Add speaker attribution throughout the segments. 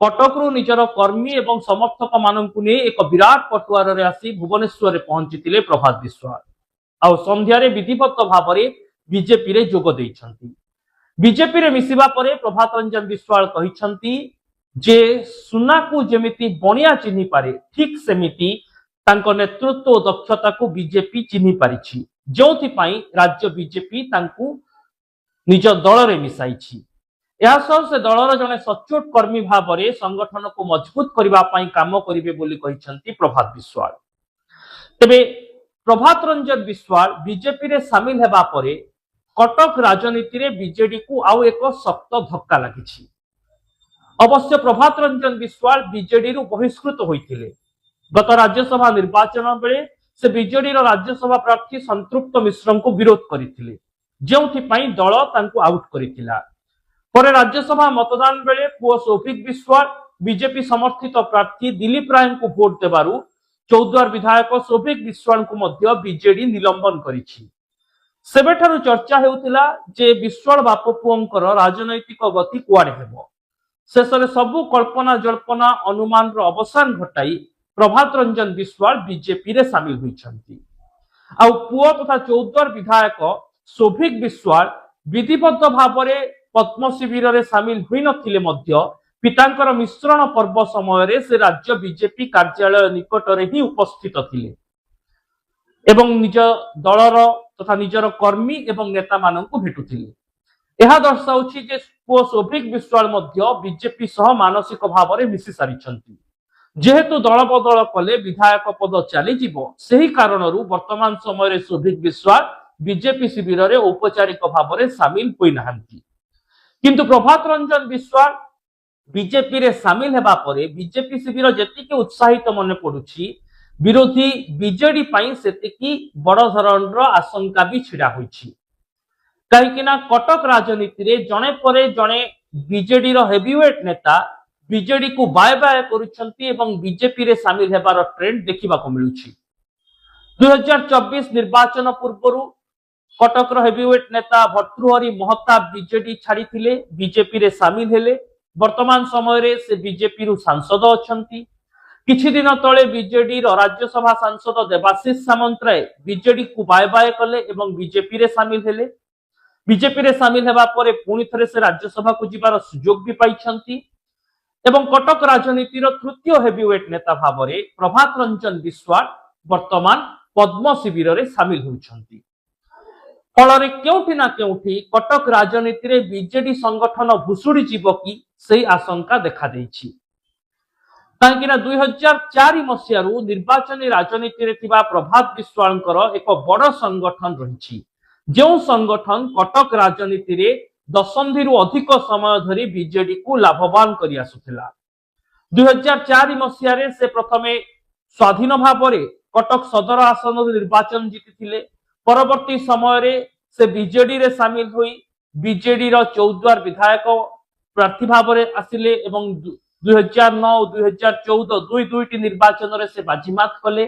Speaker 1: कटकरू निजर कर्मी एवं समर्थक मानू नहीं एक विराट पटुआर आसी भुवनेश्वर पहुंची प्रभात विश्वाल आ संध्यारे विधिवत भाव में बीजेपी रे जोग देइछंती। बीजेपी रे मिसिबा परे प्रभात रंजन विश्वाल कहिछंती जे सुना को जेमिति बनिया चिन्हि पारे ठीक सेमिति तांको नेतृत्व और दक्षता को बीजेपी चिन्हि पारिछि, जोथि पई राज्य बीजेपी तांकु निज दल रे मिसाइछि। यह से दलर जने सचोट कर्मी भाव में संगठन को मजबूत करने काम करेंगे बोली कहिछंती प्रभात विश्वाल। तेबे प्रभात रंजन विश्वाल बीजेपी रे सामिल हेबा परे कटक राजनीति रे बीजेडी को आउ एक शक्त धक्का लगी। अवश्य प्रभात रंजन विश्वाल बीजेडी रु बहिष्कृत होइथिले। गत राज्यसभा निर्वाचन बेले से बीजेडी रो राज्यसभा प्रार्थी संतृप्त मिश्र को विरोध करथिले, जेउथि पई दल तांको आउट करिथिला। पर राज्यसभा मतदान बेले पुओ सौभिक विश्वाल बीजेपी समर्थित प्रार्थी दिलीप राय को भोट देबारु चौद्वार विधायक सौभिक विश्वाल को मध्य बीजेडी निलंबन करिछि। सेबेठारु चर्चा हेउतिला जे विश्वाल बाप पुओंकर राजनैतिक गति कुआडे हेबो। शेषरे सबु कल्पना जल्पना अनुमान रो अवसान घटाई प्रभात रंजन विश्वाल बीजेपी रे सामिल होइछंती। आ पुओ तथा चौद्वार विधायक सौभिक विश्वाल विधिबद्ध भाव में पद्म शिविर रे सामिल हुई नथिले मध्य पितांकर मिश्रण पर्व समय से राज्य बीजेपी कार्यालय निकट रे ही उपस्थित थिले एवं निज दलर तथा निजर कर्मी एवं नेता माननकु भेटुथिले। यह दर्शाउछि जे पुओ सौभिक विश्वाल मध्य बीजेपी सह मानसिक भाव में मिसी सारिछंती। जेहेतु दल बदल कले विधायक पद चली जीवो, सेही कारणरू वर्तमान समय रे सौभिक विश्वाल बीजेपी शिविर रे औपचारिक भाव में सामिल होई नाहंती। किंतु प्रभात रंजन विश्वाल बीजेपी रे सामिल हेबा परे बीजेपी शिविर जेतिके उत्साहित मन पडुछि, विरोधी बीजेडी पई सेतिकी बड़ धरणर आशंका भी छिड़ा होइछि। कहिकिना कटक राजनीति रे जणे परे जणे बीजेडी रो हेवीवेट नेता बीजेडी को बाय बाय करुछंती एवं बीजेपी रे सामिल हेबार ट्रेंड देखिबा को मिलुछि। 2024 निर्वाचन पूर्वरु कटक हेवीवेट नेता भर्तृहरि महताब बीजेडी छाड़ी बीजेपी रे सामिल हेले। वर्तमान समय रे से बीजेपी रु सांसद अछंती। किछि दिन तळे बीजेडी रो राज्यसभा सांसद देवाशीष सामंतराय बीजेडी को बाय बाय कले एवं बीजेपी रे सामिल हेले। बीजेपी रे सामिल हेबा परे पुणी थरे से राज्यसभा को जिबार सुजोग भी पाइछंती एवं कटक राजनीति रो तृतीय हेवीवेट नेता भाव में प्रभात रंजन विश्वाल वर्तमान पद्म शिविर रे सामिल होउछंती। फल केउठी ना केउठी कटक राजनीति रे बीजेडी संगठन भुसुड़ी जीव की सही आशंका देखा देइछि। काहेकिना 2004 मसियारू निर्वाचन राजनीति रे थिबा प्रभात विश्वालंकर एक बड़ संगठन रहिछि, जो संगठन कटक राजनीति रे दशंधिरू अधिक समय धरी बीजेडी को लाभवान करि आसुथिला। 2004 मसियारे से प्रथमे स्वाधीन भाव में कटक सदर आसन निर्वाचन जीतिथिले। परवर्ती समय रे से बीजेडी रे सामिल हुई बीजेडी रो चौद्वार विधायक प्रार्थी भाव में आसिले एवं 2009 2014 दुईटी निर्वाचन रे से बाजीमात कले।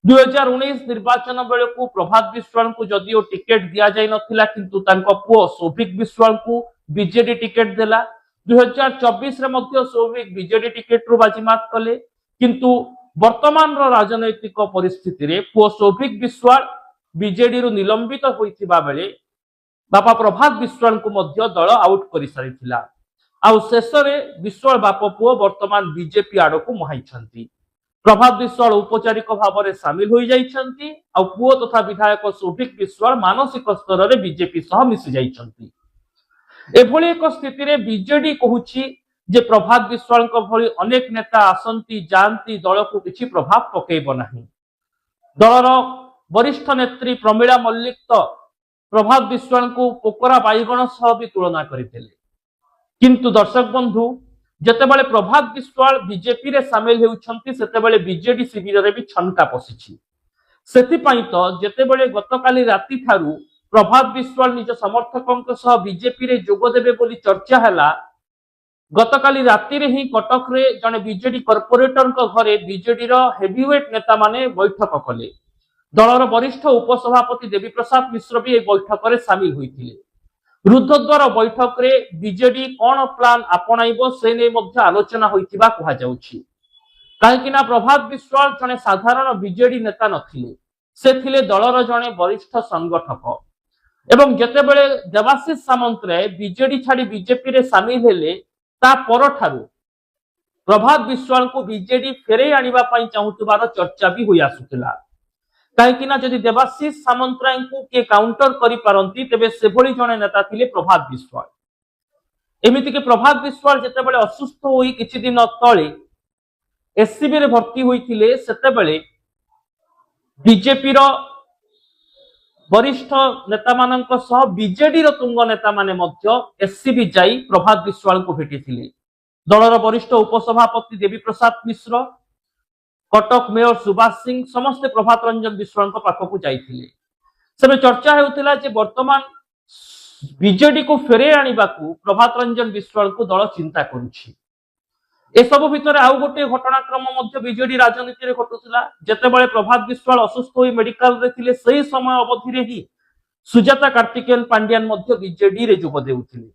Speaker 1: 2019 निर्वाचन बेले को प्रभात विश्वाल को जदिओ टिकेट दिया जाय नथिला, किंतु तांको पुओ सौभिक विश्वाल को बीजेडी टिकेट देला। 2024 रे मध्य सौभिक बीजेडी टिकेट रु बाजीमात कले, किंतु वर्तमान रो राजनैतिक परिस्थिति रे पुओ सौभिक विश्वाल बीजेडी रु निलंबित होइथिबा बेले बापा प्रभात विश्वाल को मध्य दल आउट करि सारिथिला। आउ शेषरे विश्वाल बाप पुओ वर्तमान बीजेपी आड़ को मुहाइछंती। प्रभात विश्वाल औपचारिक भाव में सामिल हो जाइछंती आउ पुओ तथा विधायक सौभिक विश्वाल मानसिक स्तर रे बीजेपी सह मिसी जाइछंती। एभली एक स्थिति रे बीजेडी कहूछि जे प्रभात विश्वाल भली अनेक नेता आसंती जानती दल को किछि प्रभाव पकेइब नाही। दलर वरिष्ठ नेत्री प्रमीला मल्लिक तो प्रभात विश्वाल को पोकरा बाईगण सह भी तुलना करथिले, किंतु दर्शक बंधु जेतेबेले प्रभात विश्वाल बीजेपी रे सामिल हेउछंती सेतेबेले बीजेडी शिविर रे भी छनका पसिछि। सेथिपई तो जेतेबेले गतकाली राति ठारू प्रभात विश्वाल निज समर्थकंक सह बीजेपी रे जोग देबे बोली चर्चा हैला, गतकाली राति रे ही कटक रे जने बीजेडी कॉर्पोरेटर घरे बीजेडी रो हेवीवेट नेता माने बैठक कले। दलर वरिष्ठ उपसभापति देवी प्रसाद मिश्र भी बैठक में सामिल होइथिले। रुद्धद्वार बैठक रे बीजेडी कौन प्लान आपणाइब से नहीं मध्य आलोचना होइतिबा कहा जाउछि। काहेकि ना प्रभात विश्वाल जने साधारण बीजेडी नेता नथिले, से थिले दलर जने वरिष्ठ संगठक एवं जेतेबेले देवाशीष सामंतराय बीजेडी छाड़ी बीजेपी रे सामिल हेले ता परठारु प्रभात विश्वाल को बीजेडी फेरे आनिबा पई चाहुतबार चर्चा भी होई आसुतिला। काहेकि ना जदि देवाशीष सामंतराय को के काउंटर करि पारंती तेबे सेभଳି जने नेता थिले प्रभात विश्वाल। एमिति के प्रभात विश्वाल जेतेबेले असुस्थ होई किछि दिन तळे एससीबी रे भर्ती होइथिले सेतेबेले बीजेपी रो वरिष्ठ नेता मानक सह बीजेडी रो तुंग नेता माने मध्य एससीबी जाई प्रभात विश्वाल को भेटिथिले। दलर वरिष्ठ उपसभापति देवी प्रसाद मिश्र, कटक मेयर सुभाष सिंह समस्त प्रभात रंजन विश्वाल पाखक जाइथिले। सेबे चर्चा हेउथिला जे वर्तमान बीजेडी को फेरे आनिबाकू प्रभात रंजन विश्वाल को दल चिंता करुछि। ए सब भितर आउ गोटे घटनाक्रम मध्य बीजेडी राजनीति रे घटुथिला। जेतेबेले प्रभात विश्वाल असुस्थ होई मेडिकल रे थिले सही समय अवधि रे ही सुजाता कार्तिकेयन पांड्यान मध्य बीजेडी रे जोग देउथिले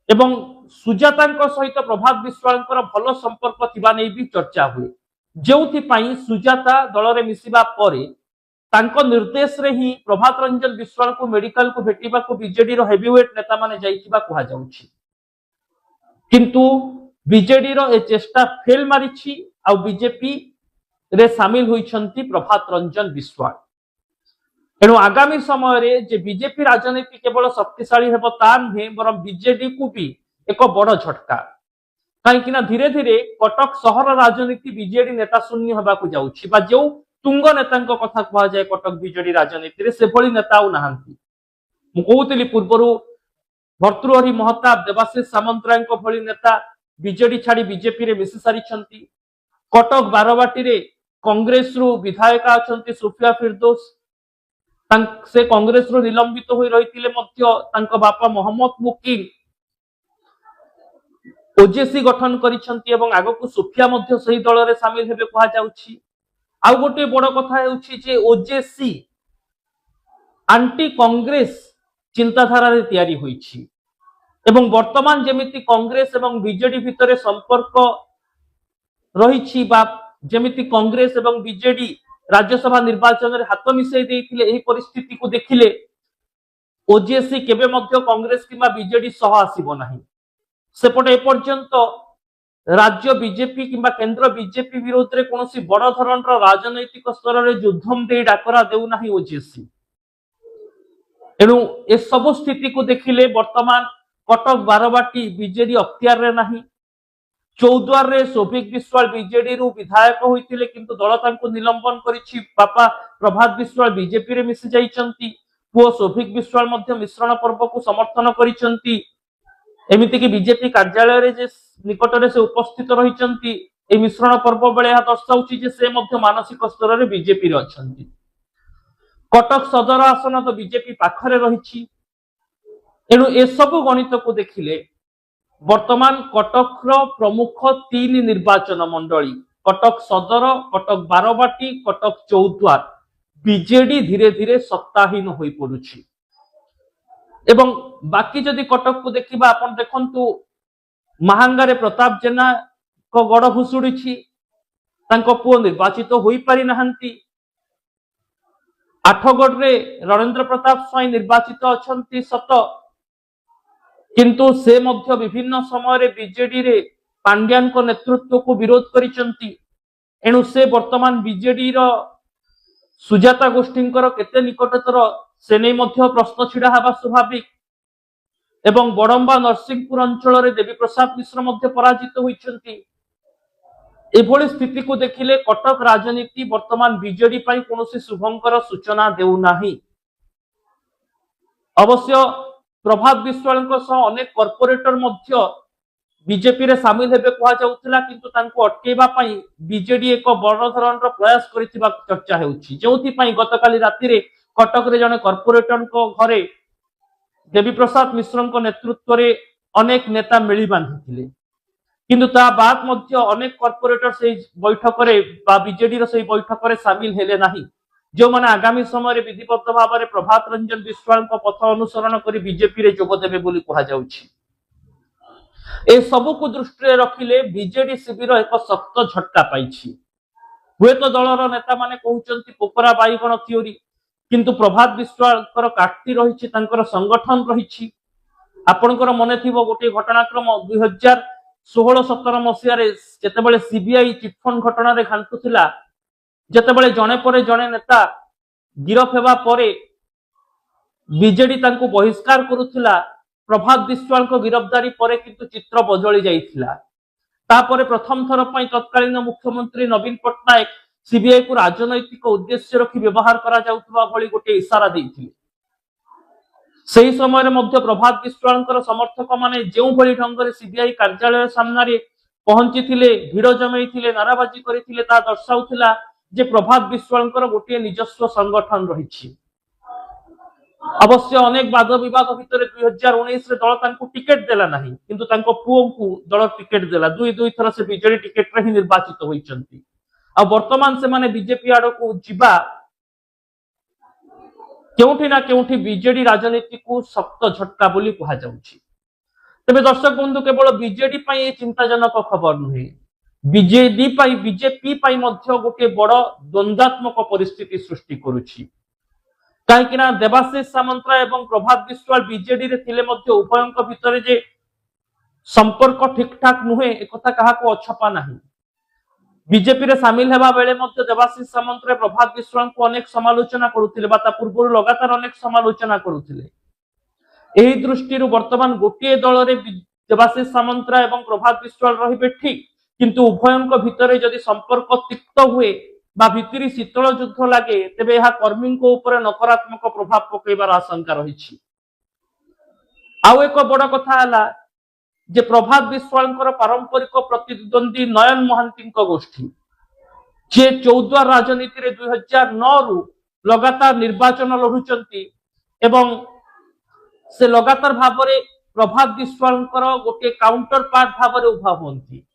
Speaker 1: एवं सुजातांक सहित प्रभात विश्वालंकर भल संपर्क थिबा नै भी चर्चा हुए, जेउथि पई सुजाता दल रे मिसिबा परे तांको निर्देश रे ही प्रभात रंजन विश्वाल को मेडिकल को भेटिबा को बीजेडी रो हेवीवेट नेता माने जाइथिबा कहा जाउछि। किंतु बीजेडी रो ए चेष्टा फेल मारिछि आ बीजेपी रे शामिल होइछंती प्रभात रंजन विश्वाल। एणु आगामी समय रे जे बीजेपी राजनीति केवल शक्तिशाली हेबो ता नुहे, बरं बीजेडी को भी एक बड़ झटका। कहीं धीरे धीरे कटक सहर राजनीति बीजेडी नेता शून्य होबाकू जाउछि बा जो तुंग नेतांक कथा कहा जाए कटक बीजेडी राजनीति रे सेभଳି नेता आउ नाहांती। मु कहूतिली पूर्वरु भर्तृहरि महताब, देवाशीष सामंतरायंक भଳି नेता बीजेडी छाड़ी बीजेपी रे मिसि सारिछंती। कटक बारवाटी रे कांग्रेस रु विधायिका अछंती सुफिया फिरदौस, से कांग्रेस रु निलंबित होई रहितिले मध्य तांक बापा मोहम्मद मुकीम ओजेसी गठन करिछंती एवं आगकू सुफिया मध्य सही दल रे शामिल हेबे कहा जाउछि। आउ गोटे बड़ कथा हेउछि जे ओजेसी आंटी कांग्रेस चिंताधारा रे तयारी होईछि एवं वर्तमान जेमिति कांग्रेस एवं बीजेडी भितरे संपर्क रहिछि बा जेमिति कांग्रेस एवं बीजेडी राज्यसभा निर्वाचन रे हाथ मिसई देइथिले, एही परिस्थिति को देखिले ओजेसी केबे मध्य कांग्रेस किबा बीजेडी सह आसीबो नाही। सेपटे एपर्यंत राज्य बीजेपी किंबा केंद्र बीजेपी विरोध रे कोनोसी बड़ धरणर राजनैतिक स्तर रे युद्धम दे डाकरा देउ नाही ओजेसी। एणु ए सब स्थिति को देखिले वर्तमान कटक बारवाटी बीजेडी अख्तियार रे नाही। चौद्वार रे सौभिक विश्वाल बीजेडी रु विधायक होइतिले किंतु दल तांको निलंबन करिछि। बापा प्रभात विश्वाल बीजेपी रे मिसि जाइछंती। पुओ सौभिक विश्वाल मध्य मिश्रण पर्व को समर्थन करिछंती। एमिति कि बीजेपी कार्यालय रे जे निकट रे से उपस्थित रहिछंती, ए मिश्रण पर्व बेले हा दर्शाउछि जे से मध्य मानसिक स्तर रे बीजेपी रे अछंती। कटक सदर आसन तो बीजेपी पाखरे रहिछि। एणु ए सब गणित को देखिले वर्तमान कटक प्रमुख 3 निर्वाचन मंडली कटक सदर, कटक बारवाटी, कटक चौद्वार बीजेडी धीरे धीरे सत्ताहीन होई पड़ुछि। एवं बाकी जदि कटक को देखिबा आपण देखंतु महांगा रे प्रताप जेना को गड़ भुसुड़ीछि, तांको पुओ निर्वाचित होई पारि नाहंती। आठगढ़ रे रणेंद्र प्रताप स्वाई निर्वाचित अछंती सत, किंतु से मध्य विभिन्न समय रे बीजेडी रे पांड्यान को नेतृत्व को विरोध करिसंती। एणु से वर्तमान बीजेडी रो सुजाता गोष्ठींकर केते निकटतर से नहीं मध्य प्रश्न छिड़ा हवा स्वाभाविक। एवं बड़ंबा नरसिंहपुर अंचल रे देवी प्रसाद मिश्र मध्य पराजित होइछंती। एभଳି स्थिति को देखिले कटक राजनीति वर्तमान बीजेडी पई कोनोसी शुभंकर सूचना देउ नाही। अवश्य प्रभात विश्वालଙ୍କ सह अनेक कॉर्पोरेटर मध्य बीजेपी रे शामिल हेबे कहा जाउथिला, किंतु तांको अटकेबा पई बीजेडी एक बड़ धरणर प्रयास करिथिबा चर्चा हेउछि। जेउथि पई गतकाली राति रे कटक रे जने कॉर्पोरेटर को घरे देवी प्रसाद मिश्रଙ୍କ नेतृत्व रे अनेक नेता मिली बांधिथिले, किंतु ता बाद मध्य अनेक कॉर्पोरेटर से बैठक रे बा बीजेडी रो से बैठक रे शामिल हेले नाही। जो माने आगामी समय विधिवत भाव में प्रभात रंजन विश्वाल पथ अनुसरण कर बीजेपी रे जोगदेवे बोली कहा जाउछि। ए सबु को दृष्टि रखिले बीजेडी शिविर एक शक्त झटका पाइछि। हुए तो दलर नेता माने कहउचंती पोकरा बाईगण थियोरी, किंतु प्रभात विश्वाल काटी रही संगठन रही। आपणकर मन थी गोटे घटनाक्रम 2016-17 मसीह जितेबाला सीबीआई चिटफंड घटना घांटुला, जितेबाला जड़े पर जड़े नेता गिरफ हेबा परे बीजेडी तांको बहिष्कार करुथिला। प्रभात विश्वाल को गिरफ्तारी परे किंतु चित्र बदली जाइथिला। तापरे प्रथम थर पई तत्कालीन मुख्यमंत्री नवीन पट्टनायक सीबीआई को राजनैतिक उद्देश्य रखी व्यवहार करा जाउथबा भली गोटे इशारा देइथिले। सही समय मध्य प्रभात विश्वाल समर्थक माने जेउ भली ढंग सीबीआई कार्यालय सामने पहुंची भिड़ जमई नाराबाजी करथिले, ता दर्शाउथिला जे प्रभात विश्वाल गोटे निजस्व संगठन रही। अवश्य अनेक वाद विवाद भितर 2019 दल तांको टिकेट देला नहीं, किंतु तांको पुओ को दल टिकेट देला। दुई थर से बीजेडी टिकेट रे ही निर्वाचित होइचंती। आ वर्तमान से माने बीजेपी आड़ को जिबा केउठी ना केउठी बीजेडी राजनीति को शक्त झटका बोली कहा जाउछि। तबे दर्शक बंधु केवल बीजेडी पई चिंताजनक खबर नुहे, बीजेपी पई मध्य गोटे बड़ द्वंद्वात्मक परिस्थिति सृष्टि करुछि। कहीं देवाशीष सामंतराय एवं प्रभात विश्वाल बीजेडी रे थिले मध्य उभयंक भितर जे संपर्क ठीक ठाक नुहे एकथा काहाको अछपा नहीं। बीजेपी रे शामिल हेबा बेले मध्य देवाशीष सामंतराय प्रभात विश्वाल को अनेक समालोचना करुथिले, बा ता पूर्व लगातार अनेक समालोचना करुथिले। एही दृष्टि वर्तमान गोटे दल रे देवाशीष सामंतराय एवं प्रभात विश्वाल रहिबे ठीक, किंतु उभयंक भितर जदि संपर्क तिक्त हुए बा भितरी शीतल युद्ध लगे, तेबे यह कर्मी को ऊपर नकारात्मक प्रभाव पकईबार आशंका रही। आउ एक बड़ कथा है जे प्रभात विश्वाल पारंपरिक प्रतिद्वंदी नयन महांती गोष्ठी जे चौद्वार राजनीति रे 2009 रु लगातार निर्वाचन लड़ुचंती एवं से लगातार भाव में प्रभात विश्वाल गोटे काउंटर पार्ट भाव में उभा होती।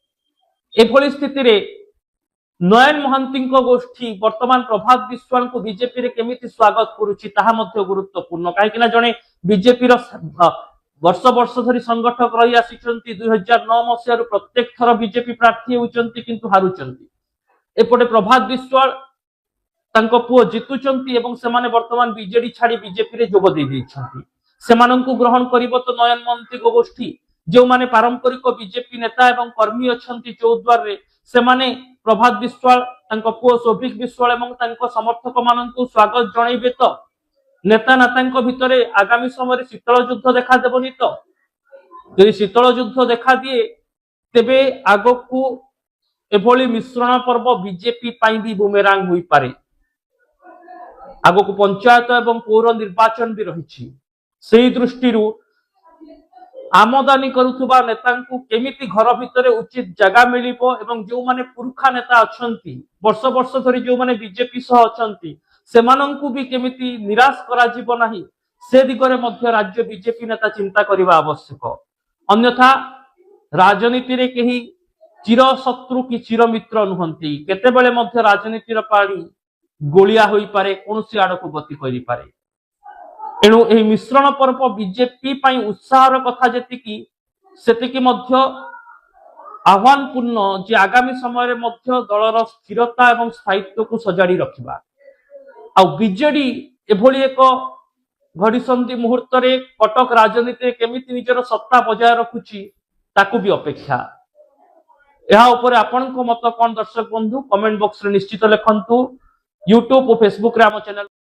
Speaker 1: एभली स्थिति रे नयन महांती गोष्ठी वर्तमान प्रभात विश्वाल को बीजेपी रे केमिति स्वागत करुछि ताहा मध्य गुरुत्वपूर्ण। कहीं जड़े बीजेपी वर्ष वर्ष धरी संगठक रही आसिचंती। 2009 मसीह प्रत्येक थर बीजेपी प्रार्थी होउचंती किंतु हारुचंती। एपटे प्रभात विश्वाल तांको पुओ जितुचंती एवं सेमाने वर्तमान बीजेडी छाड़ी बीजेपी रे जोग दे दैछंती। सेमानंकु ग्रहण करिवो तो नयन महांती गोष्ठी जो माने पारंपरिक बीजेपी नेता एवं कर्मी अछंती चौद्वार रे, सेमाने प्रभात विश्वाल तांको पुओ सौभिक विश्वाल एवं तांको समर्थक मानंकु स्वागत जणाइबे तो नेता नेता भितर आगामी समय शीतल युद्ध देखा देबनी। तो यदि शीतल युद्ध देखा दिए तेबे आगकू एभली मिश्रण पर्व बीजेपी पाई भी बुमेरांग होई पारे। आगकू पंचायत एवं पौर निर्वाचन भी रही। सेही दृष्टि आमदानी करुथुबा नेतांकु केमिति घर भितर उचित जगह मिलिबो एवं जो माने पुरखा नेता अछंती वर्ष वर्ष धरी जो माने बीजेपी सह अछंती सेमानंकु भी केमिति निराश करा जीवो नाही, से दिगरे मध्य राज्य बीजेपी नेता चिंता करिबा आवश्यक। अन्यथा राजनीति रे केही चिर शत्रु कि चिर मित्र नुहंती, केतेबेले मध्य राजनीति रो पाड़ी गोलिया होई पारे, कोनोसी आडको गति करि पारे। एणु एही मिश्रण पर्व बीजेपी पई उत्साहर कथा जेतिकी सेतिकी मध्य आह्वानपूर्ण जे आगामी समय मध्य दलर स्थिरता एवं स्थायित्व को सजाड़ी रखिबा। आ बीजेडी एभली एक घड़ीसंधि मुहूर्त रे कटक राजनीति केमिति निजर सत्ता बजाय रखुची ताकू भी अपेक्षा। यह ऊपर आपनको मत कोन दर्शक बंधु कमेंट बॉक्स रे निश्चित लिखंतु। यूट्यूब और फेसबुक रे आम चैनल